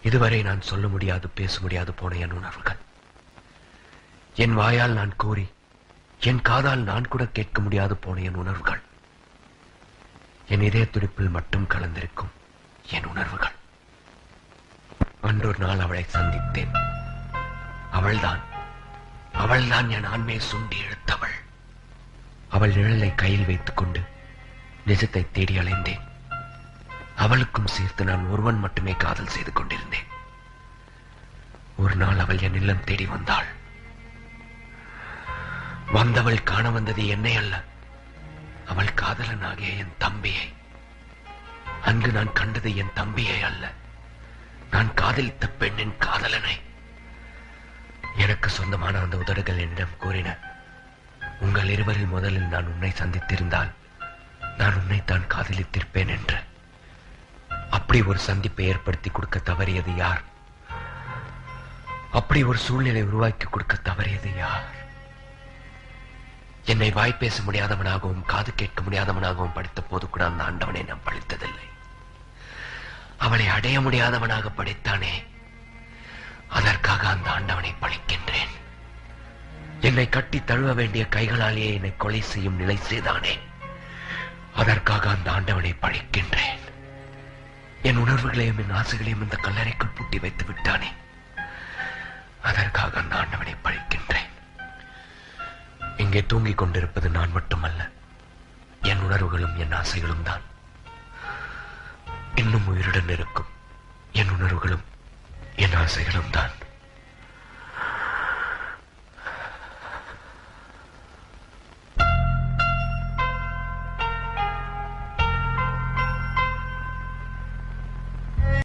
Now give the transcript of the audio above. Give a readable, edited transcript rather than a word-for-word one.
இதுவரை நான் சொல்ல முடியாது, பேச முடியாது போன என் உணர்வுகள், என் வாயால் நான் கூறி என் காதால் நான் கூட கேட்க முடியாது போன என் உணர்வுகள், என் இதய துடிப்பில் மட்டும் கலந்திருக்கும் என் உணர்வுகள். அன்றொரு நாள் அவளை சந்தித்தேன். அவள்தான் என் ஆண்மை சுண்டி இழுத்தவள். அவள் நிழலை கையில் வைத்துக் கொண்டு நிஜத்தை தேடி அலைந்தேன். அவளுக்கும் சேர்த்து நான் ஒருவன் மட்டுமே காதல் செய்து கொண்டிருந்தேன். ஒரு நாள் அவள் என் இல்லம் தேடி வந்தாள். வந்தவள் காண வந்தது என்னை அல்ல, அவள் காதலனாகிய என் தம்பியை. அங்கு நான் கண்டது என் தம்பியை அல்ல, நான் காதலித்த பெண்ணின் காதலனை. எனக்கு சொந்தமான அந்த உதடுகள் என்னிடம் கூறின, உங்கள் இருவரில் முதலில் நான் உன்னை சந்தித்திருந்தால் நான் உன்னைத்தான் காதலித்திருப்பேன் என்று. அப்படி ஒரு சந்திப்பை ஏற்படுத்தி கொடுக்க தவறியது யார்? அப்படி ஒரு சூழ்நிலை உருவாக்கி கொடுக்க தவறியது யார்? என்னை வாய் பேச முடியாதவனாகவும் காது கேட்க முடியாதவனாகவும் படித்த போது கூட அந்த ஆண்டவனை நான் பழித்ததில்லை. அவளை அடைய முடியாதவனாக படித்தானே, அதற்காக அந்த ஆண்டவனை பழிக்கின்றேன். என்னை கட்டி தழுவ வேண்டிய கைகளாலேயே என்னை கொலை செய்யும் நிலை செய்தானே, அதற்காக அந்த ஆண்டவனை பழிக்கின்றேன். என் உணர்வுகளையும் என் ஆசைகளையும் இந்த கல்லறைக்குள் பூட்டி வைத்து விட்டானே, அதற்காக அந்த ஆண்டவனை பழிக்கின்றேன். இங்கே தூங்கிக் கொண்டிருப்பது நான் மட்டுமல்ல, என் உணர்வுகளும் என் ஆசைகளும் தான். இன்னும் உயிருடன் இருக்கும் என் உணர்வுகளும் என் ஆசைகளும் தான்.